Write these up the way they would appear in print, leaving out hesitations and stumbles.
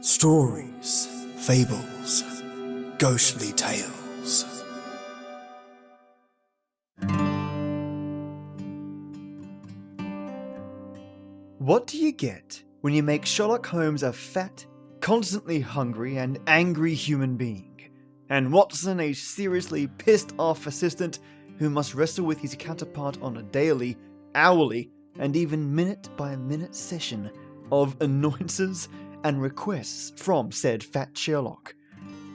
Stories, fables, ghostly tales. What do you get when you make Sherlock Holmes a fat, constantly hungry and angry human being, and Watson a seriously pissed off assistant who must wrestle with his counterpart on a daily, hourly, and even minute-by-minute session of annoyances and requests from said fat Sherlock?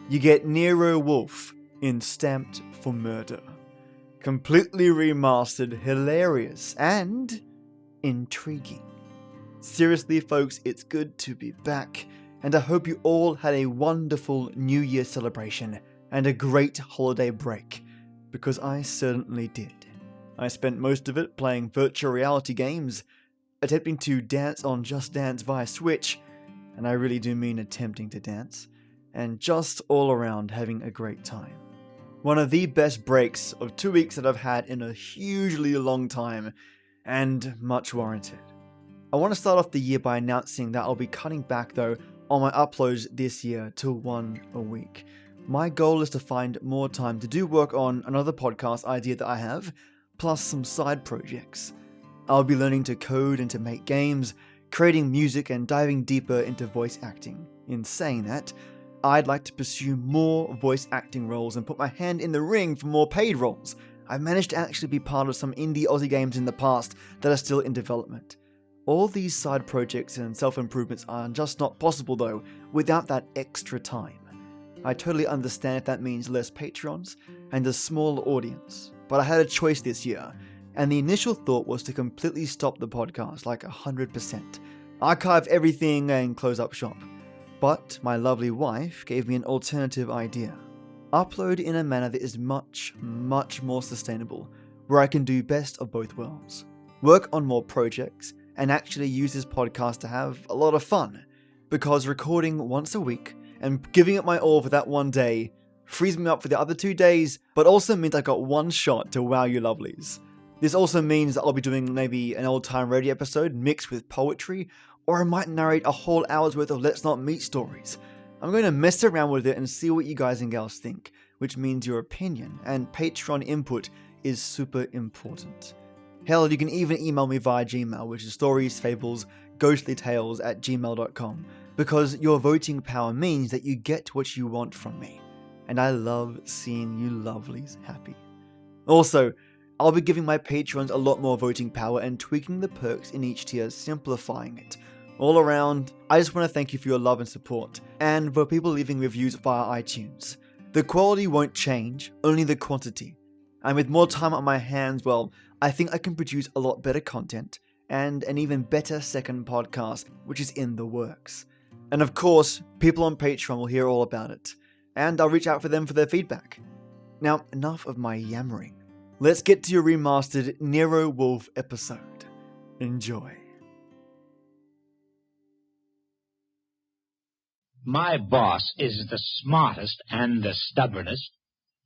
You get Nero Wolfe in Stamped for Murder. Completely remastered, hilarious, and intriguing. Seriously, folks, it's good to be back, and I hope you all had a wonderful New Year celebration and a great holiday break, because I certainly did. I spent most of it playing virtual reality games, attempting to dance on Just Dance via Switch, and I really do mean attempting to dance, and just all around having a great time. One of the best breaks of 2 weeks that I've had in a hugely long time, and much warranted. I want to start off the year by announcing that I'll be cutting back though on my uploads this year to 1 a week. My goal is to find more time to do work on another podcast idea that I have, plus some side projects. I'll be learning to code and to make games, creating music and diving deeper into voice acting. In saying that, I'd like to pursue more voice acting roles and put my hand in the ring for more paid roles. I've managed to actually be part of some indie Aussie games in the past that are still in development. All these side projects and self-improvements are just not possible though without that extra time. I totally understand if that means less Patreons and a smaller audience, but I had a choice this year, and the initial thought was to completely stop the podcast like 100%, archive everything and close up shop. But my lovely wife gave me an alternative idea. Upload in a manner that is much more sustainable, where I can do best of both worlds. Work on more projects, and actually use this podcast to have a lot of fun, because recording once a week and giving it my all for that one day frees me up for the other 2 days, but also means I got one shot to wow you lovelies. This also means that I'll be doing maybe an old-time radio episode mixed with poetry, or I might narrate a whole hour's worth of Let's Not Meet stories. I'm going to mess around with it and see what you guys and gals think, which means your opinion and Patreon input is super important. Hell, you can even email me via Gmail, which is storiesfablesghostlytales@gmail.com, because your voting power means that you get what you want from me, and I love seeing you lovelies happy. Also, I'll be giving my patrons a lot more voting power and tweaking the perks in each tier, simplifying it. All around, I just want to thank you for your love and support, and for people leaving reviews via iTunes. The quality won't change, only the quantity. And with more time on my hands, well, I think I can produce a lot better content, and an even better second podcast, which is in the works. And of course, people on Patreon will hear all about it, and I'll reach out for them for their feedback. Now, enough of my yammering. Let's get to your remastered Nero Wolfe episode. Enjoy. My boss is the smartest and the stubbornest,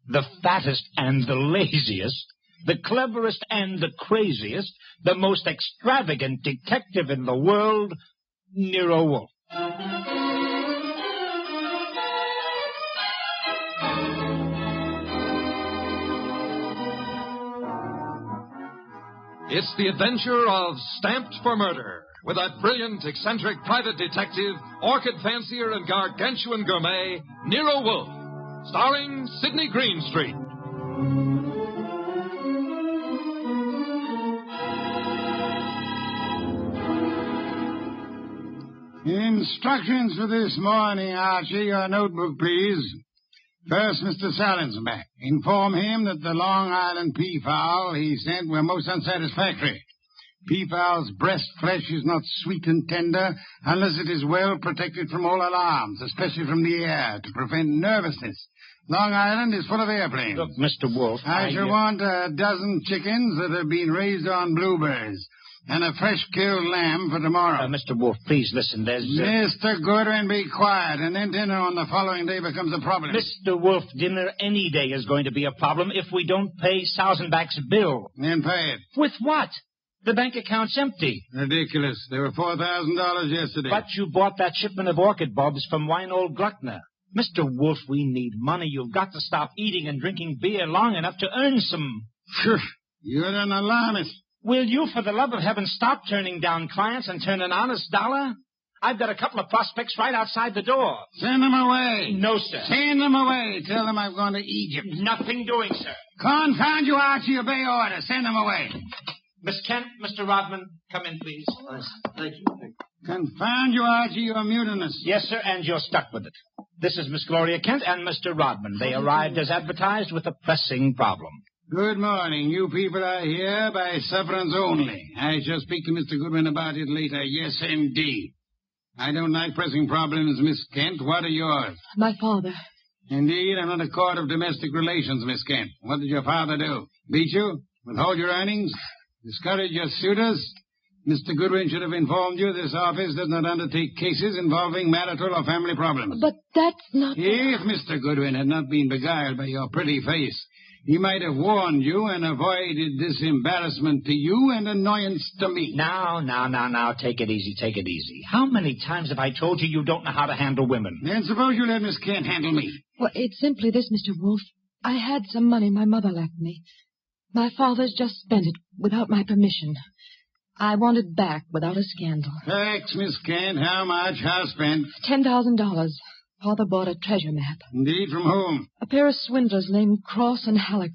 the fattest and the laziest, the cleverest and the craziest, the most extravagant detective in the world, Nero Wolfe. It's the adventure of Stamped for Murder, with that brilliant, eccentric private detective, orchid fancier, and gargantuan gourmet, Nero Wolfe, starring Sidney Greenstreet. Instructions for this morning, Archie. Your notebook, please. First, Mr. Salinsbeck. Inform him that the Long Island peafowl he sent were most unsatisfactory. Peafowl's breast flesh is not sweet and tender unless it is well protected from all alarms, especially from the air, to prevent nervousness. Long Island is full of airplanes. Look, Mr. Wolfe, I shall want a dozen chickens that have been raised on blueberries, and a fresh-killed lamb for tomorrow. Mr. Wolfe, please listen. There's... Mr. Goodwin, be quiet, and then dinner on the following day becomes a problem. Mr. Wolfe, dinner any day is going to be a problem if we don't pay Sausenbach's bill. Then pay it. With what? The bank account's empty. Ridiculous. There were $4,000 yesterday. But you bought that shipment of orchid bulbs from Wine-Old Gluckner. Mr. Wolf, we need money. You've got to stop eating and drinking beer long enough to earn some. You're an alarmist. Will you, for the love of heaven, stop turning down clients and turn an honest dollar? I've got a couple of prospects right outside the door. Send them away. No, sir. Send them away. Tell them I've gone to Egypt. Nothing doing, sir. Confound you, Archie. Obey order. Send them away. Miss Kent, Mr. Rodman, come in, please. Thank you. Confound you, Archie. You're mutinous. Yes, sir, and you're stuck with it. This is Miss Gloria Kent and Mr. Rodman. They arrived as advertised with a pressing problem. Good morning. You people are here by sufferance only. I shall speak to Mr. Goodwin about it later. Yes, indeed. I don't like pressing problems, Miss Kent. What are yours? My father. Indeed, I'm not a court of domestic relations, Miss Kent. What did your father do? Beat you? Withhold your earnings? Discourage your suitors? Mr. Goodwin should have informed you this office does not undertake cases involving marital or family problems. But that's not... If Mr. Goodwin had not been beguiled by your pretty face, he might have warned you and avoided this embarrassment to you and annoyance to me. Now, take it easy. How many times have I told you you don't know how to handle women? Then suppose you let Miss Kent handle me. Well, it's simply this, Mr. Wolf. I had some money my mother left me. My father's just spent it without my permission. I want it back without a scandal. Thanks, Miss Kent. How much? How spent? $10,000. Father bought a treasure map. Indeed, from whom? A pair of swindlers named Cross and Halleck.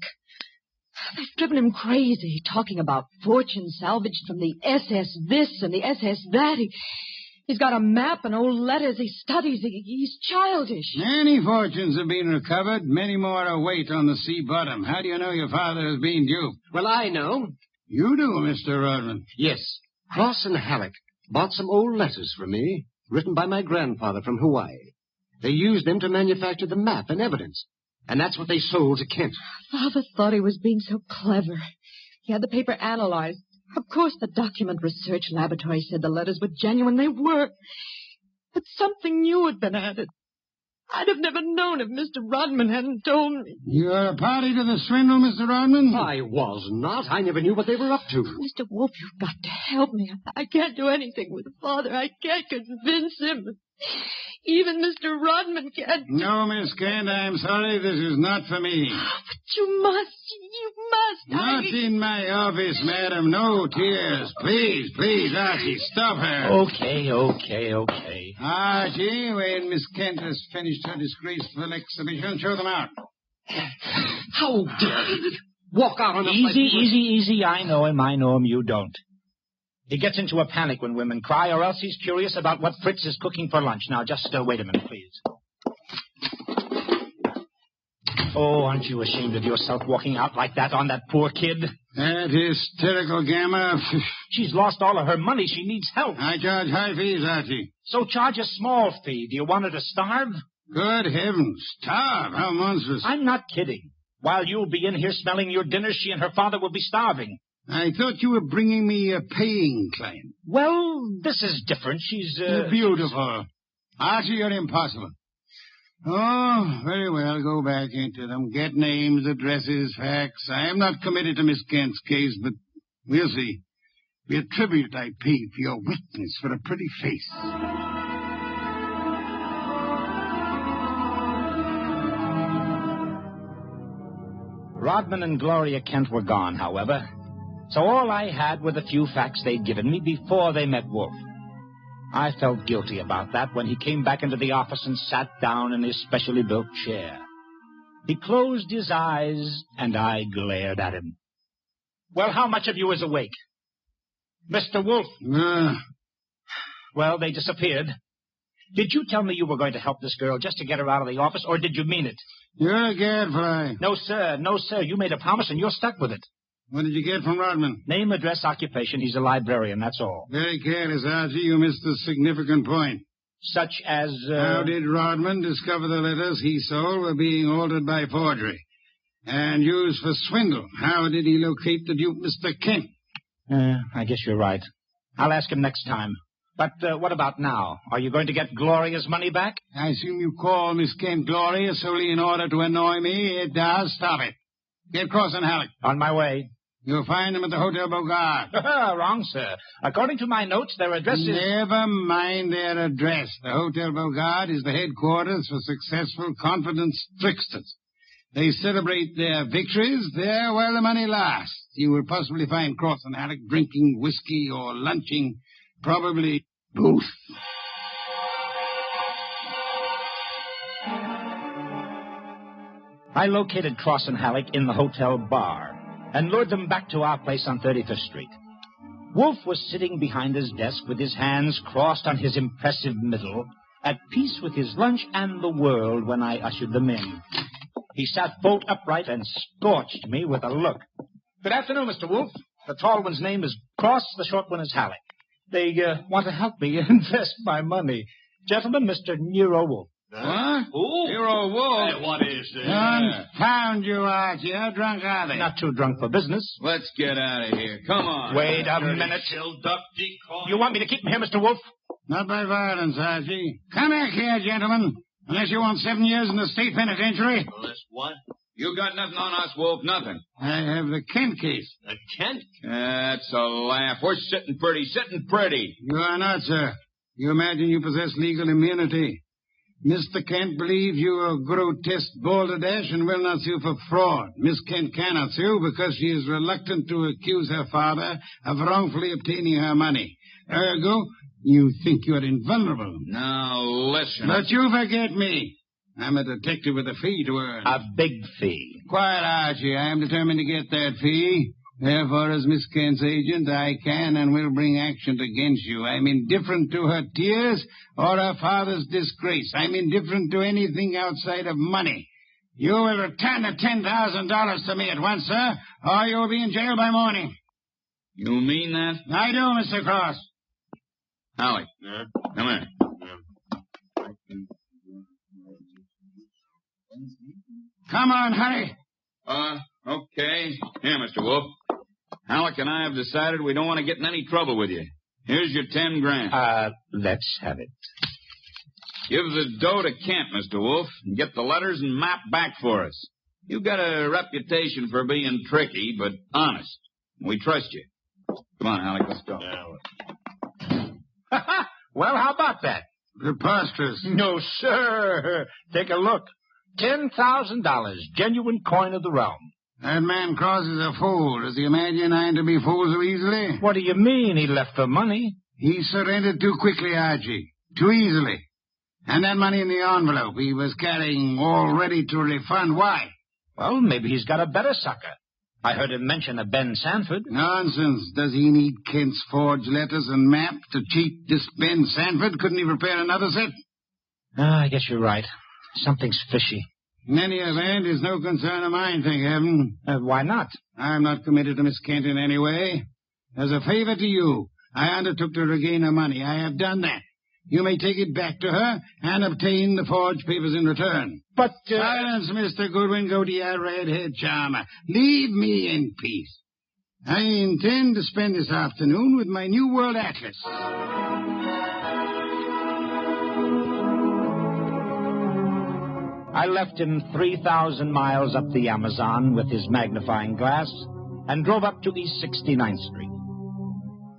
They've driven him crazy, talking about fortune salvaged from the SS this and the SS that. He's got a map and old letters he studies. He's childish. Many fortunes have been recovered. Many more await on the sea bottom. How do you know your father has been duped? Well, I know. You do, Mr. Rodman. Yes. Cross and Halleck bought some old letters from me, written by my grandfather from Hawaii. They used them to manufacture the map and evidence. And that's what they sold to Kent. Father thought he was being so clever. He had the paper analyzed. Of course, the document research laboratory said the letters were genuine. They were. But something new had been added. I'd have never known if Mr. Rodman hadn't told me. You're a party to the swindle, Mr. Rodman? I was not. I never knew what they were up to. Mr. Wolf, you've got to help me. I can't do anything with Father. I can't convince him. Even Mr. Rodman can't. No, Miss Kent, I'm sorry. This is not for me. But you must. You must. Not in my office, madam. No tears. Please, Archie, stop her. Okay. Archie, when Miss Kent has finished her disgraceful exhibition, show them out. How dare he walk out on us like... Easy. I know him. You don't. He gets into a panic when women cry, or else he's curious about what Fritz is cooking for lunch. Now, just wait a minute, please. Oh, aren't you ashamed of yourself walking out like that on that poor kid? That hysterical gamma. She's lost all of her money. She needs help. I charge high fees, Archie. So charge a small fee. Do you want her to starve? Good heavens. Starve? How monstrous. I'm not kidding. While you'll be in here smelling your dinner, she and her father will be starving. I thought you were bringing me a paying client. Well, this is different. She's, Beautiful. Archie, you're impossible. Oh, very well. Go back into them. Get names, addresses, facts. I am not committed to Miss Kent's case, but we'll see. Be a tribute I paid for your witness for a pretty face. Rodman and Gloria Kent were gone, however. So all I had were the few facts they'd given me before they met Wolf. I felt guilty about that when he came back into the office and sat down in his specially built chair. He closed his eyes, and I glared at him. Well, how much of you is awake? Mr. Wolf? Well, they disappeared. Did you tell me you were going to help this girl just to get her out of the office, or did you mean it? You're a gadfly. No, sir. You made a promise, and you're stuck with it. What did you get from Rodman? Name, address, occupation. He's a librarian, that's all. Very careless, Archie. You missed a significant point. Such as, How did Rodman discover the letters he sold were being altered by forgery and used for swindle? How did he locate the dupe, Mr. Kent? I guess you're right. I'll ask him next time. But what about now? Are you going to get Gloria's money back? I assume you call Miss Kent Gloria solely in order to annoy me. It does. Stop it. Get Cross and Halleck. On my way. You'll find them at the Hotel Bogart. Wrong, sir. According to my notes, their address is... Never mind their address. The Hotel Bogart is the headquarters for successful confidence tricksters. They celebrate their victories there while the money lasts. You will possibly find Cross and Halleck drinking whiskey or lunching, probably both. I located Cross and Halleck in the hotel bar and lured them back to our place on 35th Street. Wolf was sitting behind his desk with his hands crossed on his impressive middle, at peace with his lunch and the world when I ushered them in. He sat bolt upright and scorched me with a look. Good afternoon, Mr. Wolf. The tall one's name is Cross, the short one is Halleck. They want to help me invest my money. Gentlemen, Mr. Nero Wolf. What? Who? Hero Wolf. Hey, what is this? Confound you, Archie. How drunk are they? Not too drunk for business. Let's get out of here. Come on. Wait a minute. You want me to keep him here, Mr. Wolf? Not by violence, Archie. Come back here, gentlemen. Unless you want 7 years in the state penitentiary. Unless what? You got nothing on us, Wolf, nothing. I have the Kent case. A Kent? That's a laugh. We're sitting pretty. You are not, sir. You imagine you possess legal immunity. Mr. Kent believes you are a grotesque balderdash and will not sue for fraud. Miss Kent cannot sue because she is reluctant to accuse her father of wrongfully obtaining her money. Ergo, you think you're invulnerable. Now, listen. But you forget me. I'm a detective with a fee to earn. A big fee. Quiet, Archie. I am determined to get that fee. Therefore, as Miss Kent's agent, I can and will bring action against you. I'm indifferent to her tears or her father's disgrace. I'm indifferent to anything outside of money. You will return the $10,000 to me at once, sir, or you will be in jail by morning. You mean that? I do, Mr. Cross. Halleck. Come here. Come on, hurry. Okay. Here, Mr. Wolf. Halleck and I have decided we don't want to get in any trouble with you. Here's your $10,000. Let's have it. Give the dough to Kent, Mr. Wolf, and get the letters and map back for us. You've got a reputation for being tricky, but honest. We trust you. Come on, Halleck, let's go. Well, how about that? Preposterous. No, sir. Take a look. $10,000, genuine coin of the realm. That man Cross is a fool. Does he imagine I'm to be fooled so easily? What do you mean he left the money? He surrendered too quickly, Archie. Too easily. And that money in the envelope he was carrying all ready to refund. Why? Well, maybe he's got a better sucker. I heard him mention a Ben Sanford. Nonsense. Does he need Kent's forged letters and map to cheat this Ben Sanford? Couldn't he prepare another set? I guess you're right. Something's fishy. In any event, it's no concern of mine, thank heaven. Why not? I'm not committed to Miss Kent in any way. As a favor to you, I undertook to regain her money. I have done that. You may take it back to her and obtain the forged papers in return. But, Silence, Mr. Goodwin. Go to your red-haired charmer. Leave me in peace. I intend to spend this afternoon with my New World Atlas. I left him 3,000 miles up the Amazon with his magnifying glass and drove up to East 69th Street.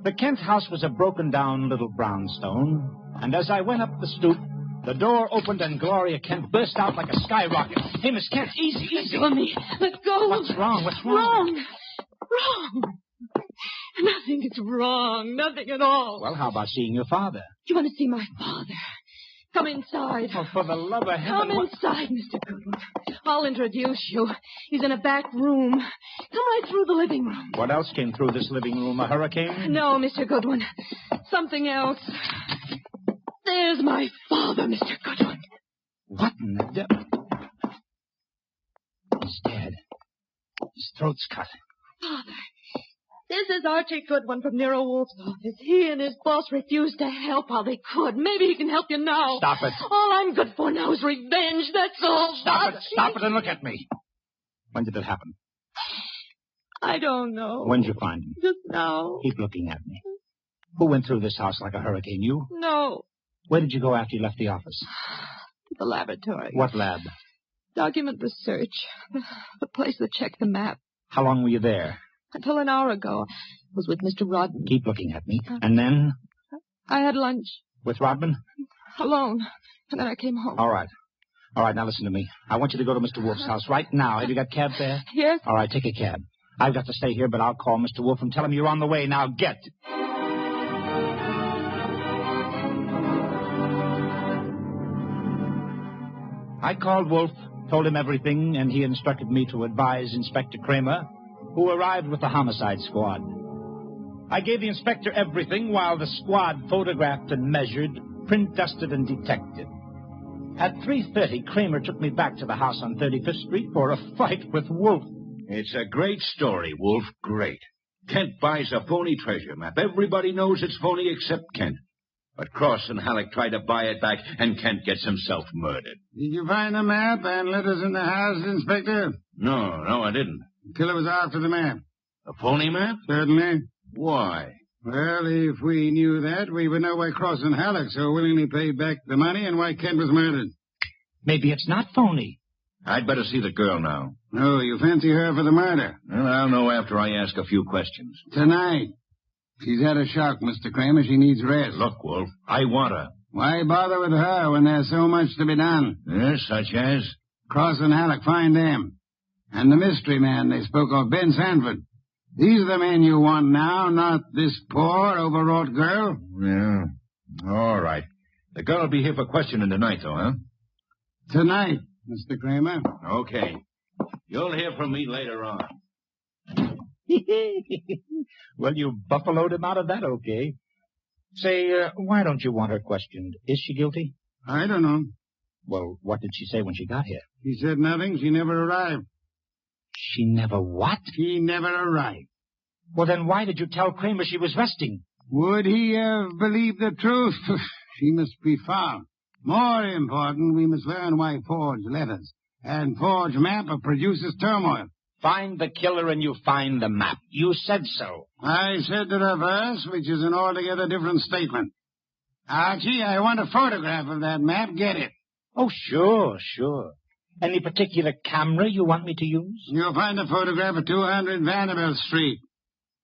The Kent house was a broken-down little brownstone, and as I went up the stoop, the door opened and Gloria Kent burst out like a skyrocket. Hey, Miss Kent, easy. Let go of me. Let go. What's wrong? Wrong. Nothing is wrong. Nothing at all. Well, how about seeing your father? You want to see my father? Come inside. Oh, for the love of heaven. Come inside, Mr. Goodwin. I'll introduce you. He's in a back room. Come right through the living room. What else came through this living room? A hurricane? No, Mr. Goodwin. Something else. There's my father, Mr. Goodwin. What in the devil? He's dead. His throat's cut. Father, this is Archie Goodwin from Nero Wolf's office. He and his boss refused to help while they could. Maybe he can help you now. Stop it. All I'm good for now is revenge. That's all. Stop it and look at me. When did it happen? I don't know. When did you find him? Just now. Keep looking at me. Who went through this house like a hurricane? You? No. Where did you go after you left the office? The laboratory. What lab? Document research. The place that checked the map. How long were you there? Until an hour ago, I was with Mr. Rodman. Keep looking at me. And then, I had lunch with Rodman? alone, and then I came home. All right. All right, now listen to me. I want you to go to Mr. Wolf's house right now. Have you got cab there? Yes? All right, take a cab. I've got to stay here, but I'll call Mr. Wolf and tell him you're on the way. Now, get. I called Wolf, told him everything, and he instructed me to advise Inspector Kramer, who arrived with the homicide squad. I gave the inspector everything while the squad photographed and measured, print dusted and detected. At 3:30, Kramer took me back to the house on 35th Street for a fight with Wolf. It's a great story, Wolf. Great. Kent buys a phony treasure map. Everybody knows it's phony except Kent. But Cross and Halleck try to buy it back, and Kent gets himself murdered. Did you find the map and letters in the house, Inspector? No, I didn't. The killer was after the map. A phony map? Certainly. Why? Well, if we knew that, we would know why Cross and Halleck so willingly paid back the money and why Kent was murdered. Maybe it's not phony. I'd better see the girl now. No, you fancy her for the murder. Well, I'll know after I ask a few questions. Tonight. She's had a shock, Mr. Kramer. She needs rest. Look, Wolf, I want her. Why bother with her when there's so much to be done? Yes, such as? Cross and Halleck, find them. And the mystery man they spoke of, Ben Sanford. These are the men you want now, not this poor, overwrought girl. Yeah. All right. The girl will be here for questioning tonight, though, huh? Tonight, Mr. Kramer. Okay. You'll hear from me later on. Well, you buffaloed him out of that, okay. Say, why don't you want her questioned? Is she guilty? I don't know. Well, what did she say when she got here? She said nothing. She never arrived. She never what? She never arrived. Well, then why did you tell Kramer she was resting? Would he have believed the truth? She must be found. More important, we must learn why forged letters and forged map produces turmoil. Find the killer and you find the map. You said so. I said the reverse, which is an altogether different statement. Archie, I want a photograph of that map. Get it. Oh, sure. Any particular camera you want me to use? You'll find a photograph of 200 Vanderbilt Street.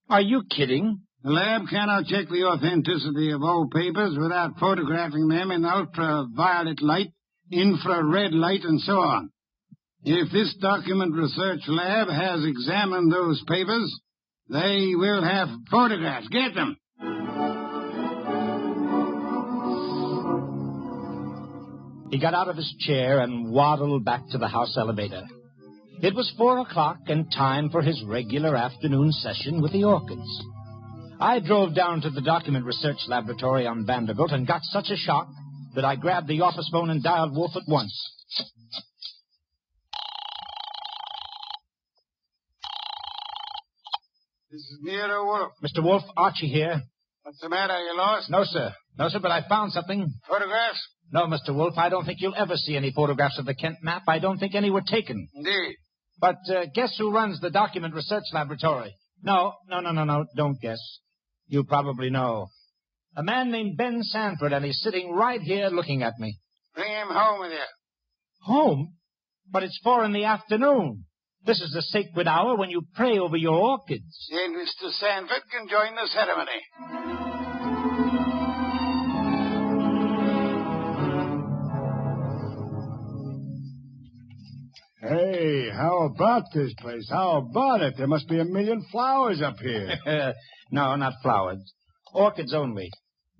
Are you kidding? The lab cannot check the authenticity of old papers without photographing them in ultraviolet light, infrared light, and so on. If this document research lab has examined those papers, they will have photographs. Get them. He got out of his chair and waddled back to the house elevator. It was 4 o'clock and time for his regular afternoon session with the orchids. I drove down to the document research laboratory on Vanderbilt and got such a shock that I grabbed the office phone and dialed Wolf at once. This is Nero Wolf. Mr. Wolf, Archie here. What's the matter? You lost? No, sir, but I found something. Photographs? No, Mr. Wolf, I don't think you'll ever see any photographs of the Kent map. I don't think any were taken. Indeed. But guess who runs the document research laboratory? No, don't guess. You probably know. A man named Ben Sanford, and he's sitting right here looking at me. Bring him home with you. Home? But it's 4 p.m. This is the sacred hour when you pray over your orchids. Then Mr. Sanford can join the ceremony. Hey, how about this place? How about it? There must be 1 million flowers up here. No, not flowers. Orchids only.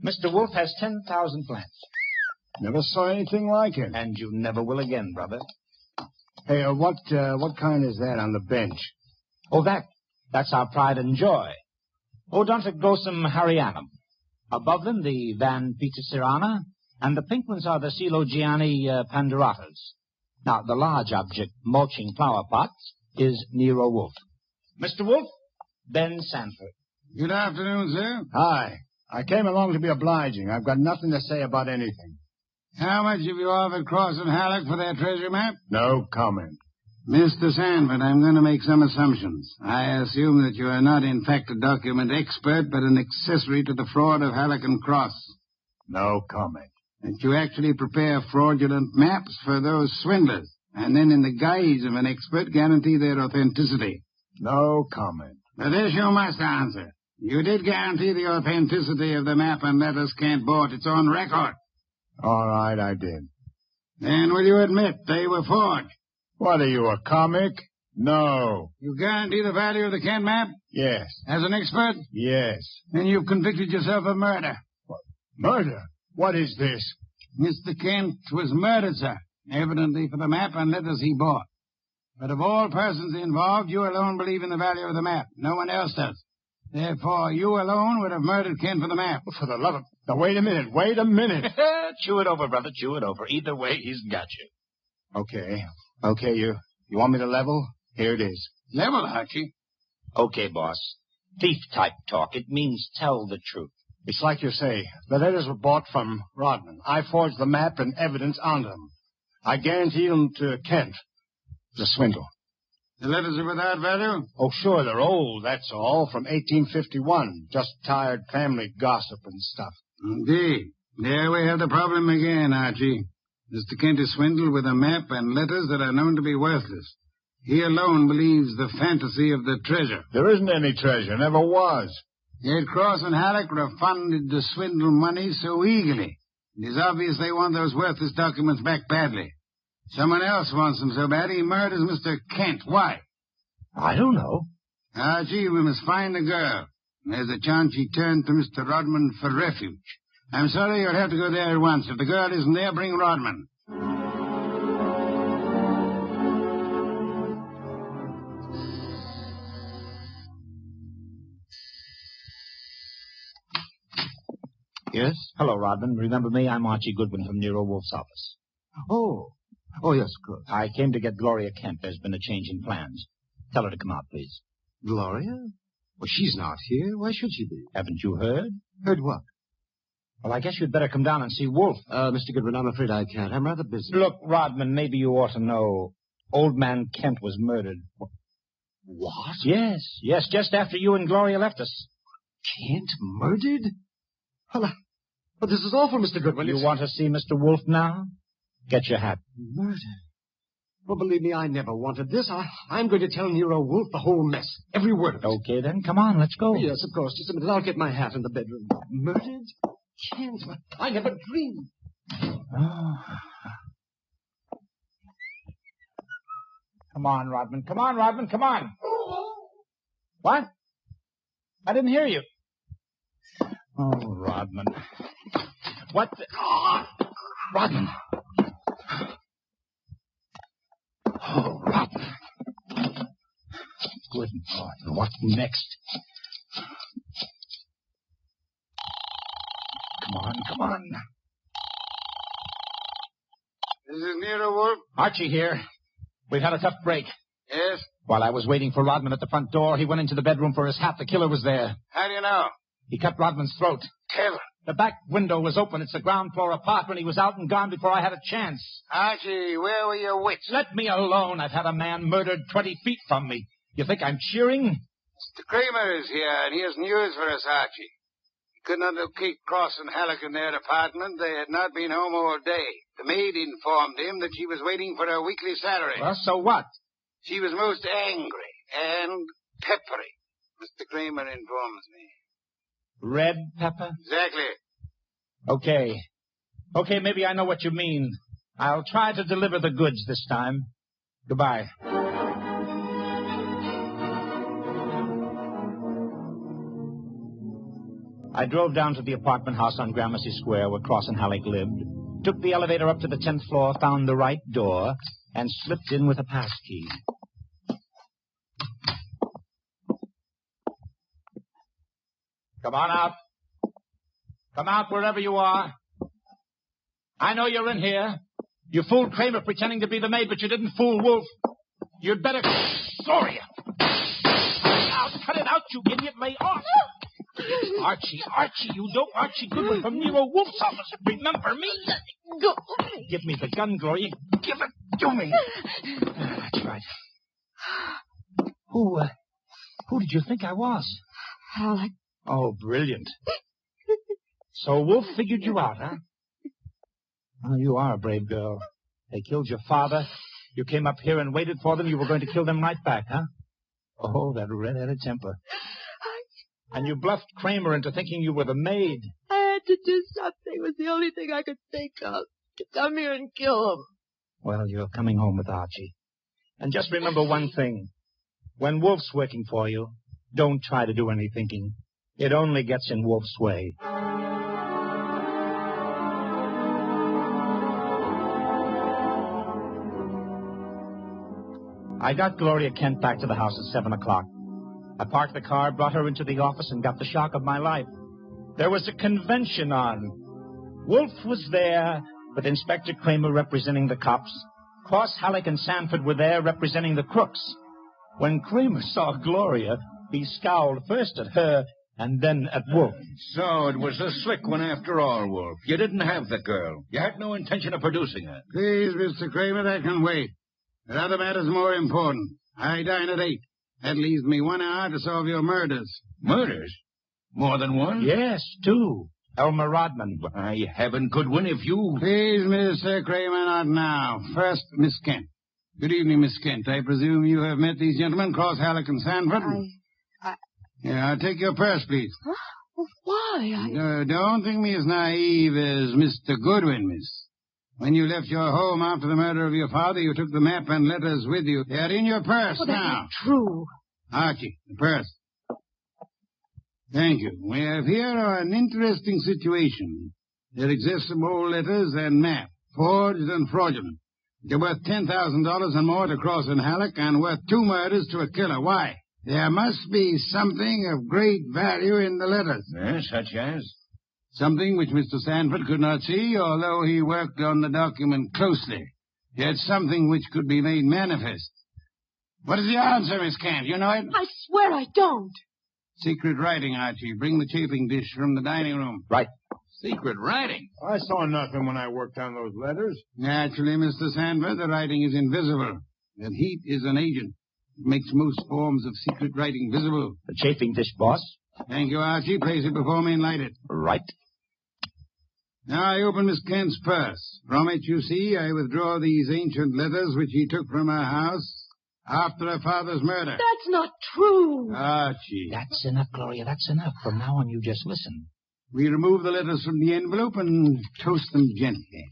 Mr. Wolf has 10,000 plants. Never saw anything like it. And you never will again, brother. Hey, what kind is that on the bench? Oh, that's our pride and joy. Odontoglossum harryanum. Above them, the Van Petersirana, and the pink ones are the Coelogiani panduratas. Now, the large object, mulching flower pots, is Nero Wolf. Mr. Wolf, Ben Sanford. Good afternoon, sir. Hi. I came along to be obliging. I've got nothing to say about anything. How much have you offered Cross and Halleck for their treasure map? No comment. Mr. Sanford, I'm going to make some assumptions. I assume that you are not, in fact, a document expert, but an accessory to the fraud of Halleck and Cross. No comment. That you actually prepare fraudulent maps for those swindlers, and then in the guise of an expert guarantee their authenticity. No comment. But this you must answer. You did guarantee the authenticity of the map and letters Kent bought its own record. All right, I did. Then will you admit they were forged? What are you, a comic? No. You guarantee the value of the Kent map? Yes. As an expert? Yes. Then you've convicted yourself of murder. What? Murder? What is this? Mr. Kent was murdered, sir. Evidently for the map and letters he bought. But of all persons involved, you alone believe in the value of the map. No one else does. Therefore, you alone would have murdered Kent for the map. For the love of... Now, wait a minute. Chew it over, brother, chew it over. Either way, he's got you. Okay, you want me to level? Here it is. Level, Archie. Okay, boss. Thief-type talk. It means tell the truth. It's like you say. The letters were bought from Rodman. I forged the map and evidence onto them. I guaranteed them to Kent. It was a swindle. The letters are without value? Oh, sure, they're old, that's all, from 1851. Just tired family gossip and stuff. Indeed. There we have the problem again, Archie. Mr. Kent is swindled with a map and letters that are known to be worthless. He alone believes the fantasy of the treasure. There isn't any treasure, never was. Yet Cross and Halleck refunded the swindle money so eagerly. It is obvious they want those worthless documents back badly. Someone else wants them so bad he murders Mr. Kent. Why? I don't know. Archie, we must find the girl. There's a chance she turned to Mr. Rodman for refuge. I'm sorry you'll have to go there at once. If the girl isn't there, bring Rodman. Yes? Hello, Rodman. Remember me? I'm Archie Goodwin from Nero Wolf's office. Oh, yes, good. I came to get Gloria Kent. There's been a change in plans. Tell her to come out, please. Gloria? Well, she's not here. Why should she be? Haven't you heard? Heard what? Well, I guess you'd better come down and see Wolf. Mr. Goodwin, I'm afraid I can't. I'm rather busy. Look, Rodman, maybe you ought to know. Old man Kent was murdered. What? Yes, just after you and Gloria left us. Kent murdered? Well, this is awful, Mr. Goodwin. You want to see Mr. Wolf now? Get your hat. Murder? Well, believe me, I never wanted this. I'm going to tell Nero Wolf the whole mess. Every word of it. Okay, then. Come on, let's go. Yes, of course. Just a minute. I'll get my hat in the bedroom. Murdered? Kent? I never dreamed. Oh. Come on, Rodman. Come on. What? I didn't hear you. Oh, Rodman. What the... Rodman. Oh, Rodman. Good Lord. What next? Come on. This is Nero Wolf. Archie here. We've had a tough break. Yes? While I was waiting for Rodman at the front door, he went into the bedroom for his hat. The killer was there. How do you know? He cut Rodman's throat. Killer. The back window was open. It's a ground floor apartment. He was out and gone before I had a chance. Archie, where were your wits? Let me alone. I've had a man murdered 20 feet from me. You think I'm cheering? Mr. Kramer is here, and he has news for us, Archie. He could not locate Cross and Halleck in their apartment. They had not been home all day. The maid informed him that she was waiting for her weekly salary. Well, so what? She was most angry and peppery, Mr. Kramer informs me. Red pepper? Exactly. Okay, maybe I know what you mean. I'll try to deliver the goods this time. Goodbye. I drove down to the apartment house on Gramercy Square where Cross and Halleck lived, took the elevator up to the 10th floor, found the right door, and slipped in with a passkey. Come on out. Come out wherever you are. I know you're in here. You fooled Kramer pretending to be the maid, but you didn't fool Wolf. You'd better... Gloria! Cut it out, you idiot. Lay off. Archie, you don't... Archie Goodwin from Nero Wolf's office. Remember me? Go. Give me the gun, Gloria. Give it to me. That's right. Who did you think I was? Halleck. Oh, brilliant. So Wolf figured you out, huh? Oh, you are a brave girl. They killed your father. You came up here and waited for them. You were going to kill them right back, huh? Oh, that red-headed temper. And you bluffed Kramer into thinking you were the maid. I had to do something. It was the only thing I could think of. To come here and kill him. Well, you're coming home with Archie. And just remember one thing. When Wolf's working for you, don't try to do any thinking. It only gets in Wolf's way. I got Gloria Kent back to the house at 7 o'clock. I parked the car, brought her into the office, and got the shock of my life. There was a convention on. Wolf was there, with Inspector Kramer representing the cops. Cross, Halleck, and Sanford were there representing the crooks. When Kramer saw Gloria, he scowled first at her and then at Wolf. So it was a slick one after all, Wolf. You didn't have the girl. You had no intention of producing her. Please, Mr. Kramer, that can wait. The other matter's more important. I dine at 8. That leaves me 1 hour to solve your murders. Murders? More than one? Yes, 2. Elmer Rodman. By heaven, Goodwin, if you... Please, Mr. Kramer, not now. First, Miss Kent. Good evening, Miss Kent. I presume you have met these gentlemen, Cross, Halleck, and Sanford? Yeah, I'll take your purse, please. Huh? Well, why? Don't think me as naive as Mr. Goodwin, miss. When you left your home after the murder of your father, you took the map and letters with you. They're in your purse Well, now. that's true. Archie, the purse. Thank you. We have here an interesting situation. There exist some old letters and map, forged and fraudulent. They're worth $10,000 and more to Cross and Halleck, and worth 2 murders to a killer. Why? There must be something of great value in the letters. Such as? Something which Mr. Sanford could not see, although he worked on the document closely. Yet something which could be made manifest. What is the answer, Miss Kent? You know it? I swear I don't. Secret writing, Archie. Bring the chafing dish from the dining room. Right. Secret writing? I saw nothing when I worked on those letters. Naturally, Mr. Sanford, the writing is invisible. And heat is an agent. It makes most forms of secret writing visible. The chafing dish, boss. Thank you, Archie. Place it before me and light it. Right. Now I open Miss Kent's purse. From it, you see, I withdraw these ancient letters which he took from her house after her father's murder. That's not true. Archie. That's enough, Gloria. That's enough. From now on, you just listen. We remove the letters from the envelope and toast them gently.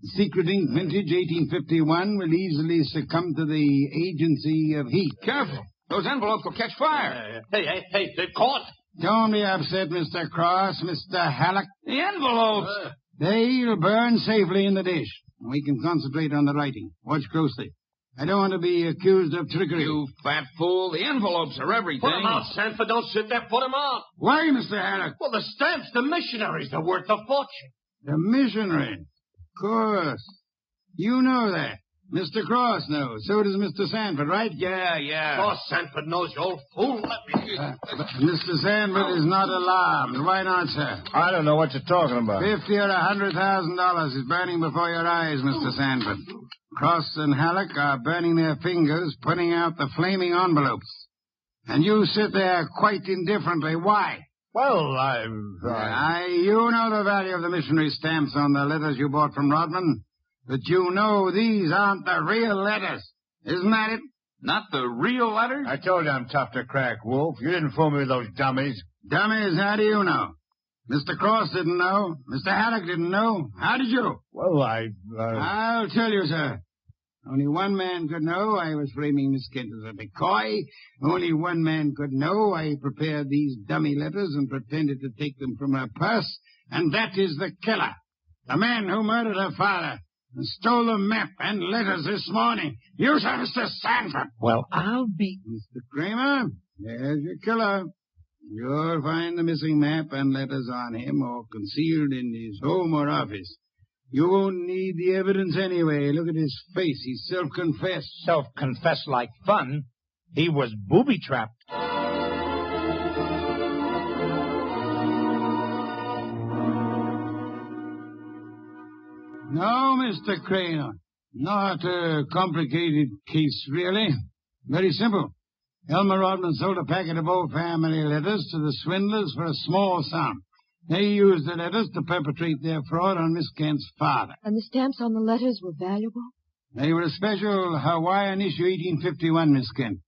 The secret ink vintage 1851 will easily succumb to the agency of heat. Careful. Those envelopes will catch fire. Hey, they've caught. Don't be upset, Mr. Cross, Mr. Halleck. The envelopes! They'll burn safely in the dish. We can concentrate on the writing. Watch closely. I don't want to be accused of trickery. You fat fool. The envelopes are everything. Put them out, Sanford. Don't sit there. Put them out. Why, Mr. Halleck? Well, the stamps, the missionaries, they're worth a fortune. The missionary. Of course. You know that. Mr. Cross knows. So does Mr. Sanford, right? Yeah. Oh, Sanford knows, you old fool. Let me... But Mr. Sanford is not alarmed. Why not, sir? I don't know what you're talking about. $50,000 or $100,000 is burning before your eyes, Mr. Sanford. Cross and Halleck are burning their fingers, putting out the flaming envelopes. And you sit there quite indifferently. Why? Well, You know the value of the missionary stamps on the letters you bought from Rodman. But you know these aren't the real letters. Isn't that it? Not the real letters? I told you I'm tough to crack, Wolf. You didn't fool me with those dummies. Dummies, how do you know? Mr. Cross didn't know. Mr. Halleck didn't know. How did you? Well, I'll tell you, sir. Only one man could know I was framing Miss Kent as a decoy. Only one man could know I prepared these dummy letters and pretended to take them from her purse. And that is the killer. The man who murdered her father and stole the map and letters this morning. You, sir, Mr. Sanford. Well, I'll be... Mr. Kramer, there's your killer. You'll find the missing map and letters on him or concealed in his home or office. You won't need the evidence anyway. Look at his face. He's self-confessed. Self-confessed like fun. He was booby-trapped. No, Mr. Kramer. Not a complicated case, really. Very simple. Elmer Rodman sold a packet of old family letters to the swindlers for a small sum. They used the letters to perpetrate their fraud on Miss Kent's father. And the stamps on the letters were valuable? They were a special Hawaiian issue 1851, Miss Kent.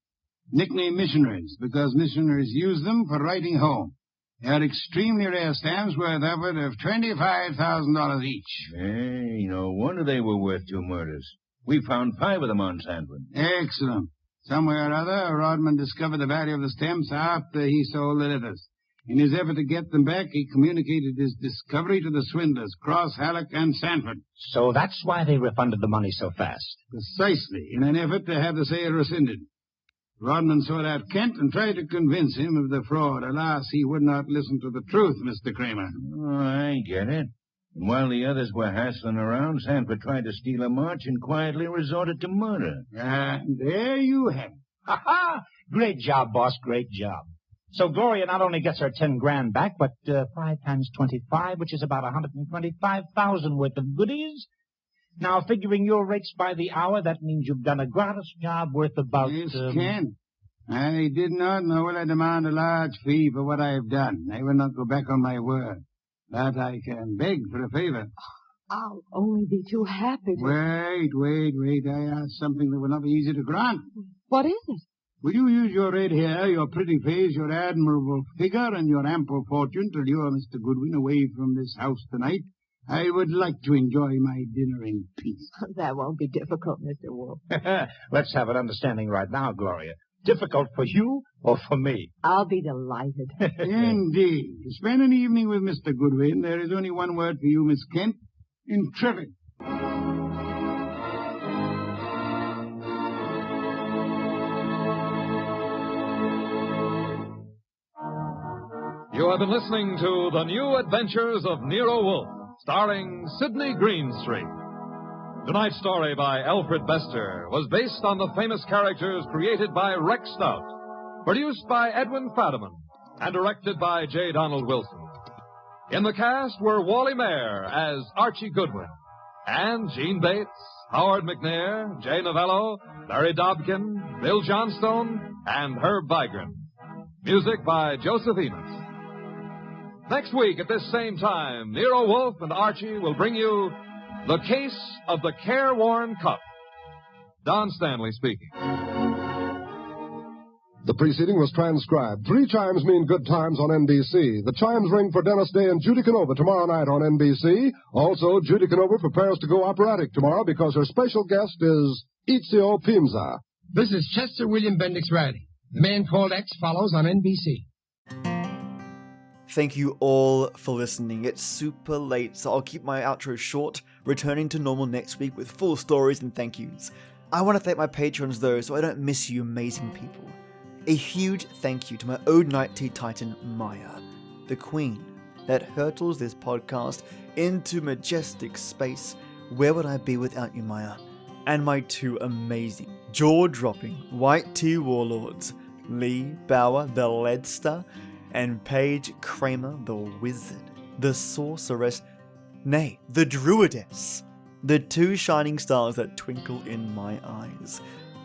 nicknamed missionaries, because missionaries use them for writing home. They are extremely rare stamps worth upward of $25,000 each. Hey, no wonder they were worth 2 murders. We found 5 of them on Sandwin. Excellent. Somewhere or other, Rodman discovered the value of the stamps after he sold the letters. In his effort to get them back, he communicated his discovery to the swindlers, Cross, Halleck, and Sanford. So that's why they refunded the money so fast. Precisely, in an effort to have the sale rescinded. Rodman sought out Kent and tried to convince him of the fraud. Alas, he would not listen to the truth, Mr. Kramer. Oh, I get it. And while the others were hassling around, Sanford tried to steal a march and quietly resorted to murder. There you have it. Ha-ha! Great job, boss, great job. So Gloria not only gets her 10 grand back, but 5 times 25, which is about 125,000 worth of goodies. Now, figuring your rates by the hour, that means you've done a gratis job worth about... Yes, Kent. I did not know will I demand a large fee for what I have done. I will not go back on my word. But I can beg for a favor. I'll only be too happy to... Wait. I ask something that will not be easy to grant. What is it? Will you use your red hair, your pretty face, your admirable figure, and your ample fortune till you are Mr. Goodwin away from this house tonight? I would like to enjoy my dinner in peace. That won't be difficult, Mr. Wolf. Let's have an understanding right now, Gloria. Difficult for you or for me? I'll be delighted. Indeed. To spend an evening with Mr. Goodwin, there is only one word for you, Miss Kent. Intrepid. You have been listening to The New Adventures of Nero Wolfe, starring Sidney Greenstreet. Tonight's story by Alfred Bester was based on the famous characters created by Rex Stout, produced by Edwin Fadiman, and directed by J. Donald Wilson. In the cast were Wally Mayer as Archie Goodwin, and Gene Bates, Howard McNair, Jay Novello, Larry Dobkin, Bill Johnstone, and Herb Vigran. Music by Joseph Enos. Next week at this same time, Nero Wolfe and Archie will bring you The Case of the Careworn Cup. Don Stanley speaking. The preceding was transcribed. 3 chimes mean good times on NBC. The chimes ring for Dennis Day and Judy Canova tomorrow night on NBC. Also, Judy Canova prepares to go operatic tomorrow because her special guest is Ezio Pinza. This is Chester William Bendix Riley. The Man Called X follows on NBC. Thank you all for listening. It's super late, so I'll keep my outro short, returning to normal next week with full stories and thank yous. I want to thank my patrons though, so I don't miss you amazing people. A huge thank you to my old night tea titan, Maya, the queen that hurtles this podcast into majestic space. Where would I be without you, Maya? And my 2 amazing, jaw-dropping white tea warlords, Lee Bauer, the Leadster, and Paige Kramer, the Wizard, the Sorceress, nay, the Druidess, the 2 shining stars that twinkle in my eyes,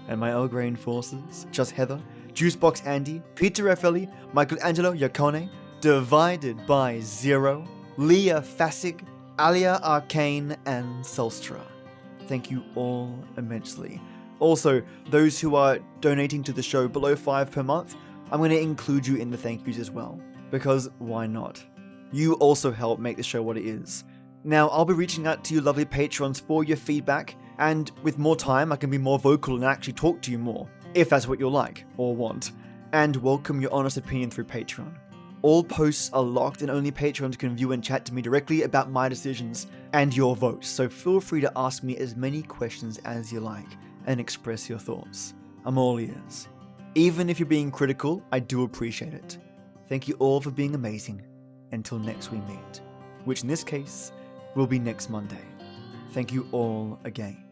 and my Earl Grey enforcers, Just Heather, Juicebox Andy, Peter Raffelli, Michelangelo Iacone, Divided by Zero, Leah Fassig, Alia Arcane, and Selstra. Thank you all immensely. Also, those who are donating to the show below $5 per month, I'm going to include you in the thank yous as well, because why not? You also help make the show what it is. Now, I'll be reaching out to you lovely patrons for your feedback, and with more time I can be more vocal and actually talk to you more, if that's what you'll like or want, and welcome your honest opinion through Patreon. All posts are locked and only patrons can view and chat to me directly about my decisions and your votes, so feel free to ask me as many questions as you like and express your thoughts. I'm all ears. Even if you're being critical, I do appreciate it. Thank you all for being amazing. Until next we meet, which in this case will be next Monday. Thank you all again.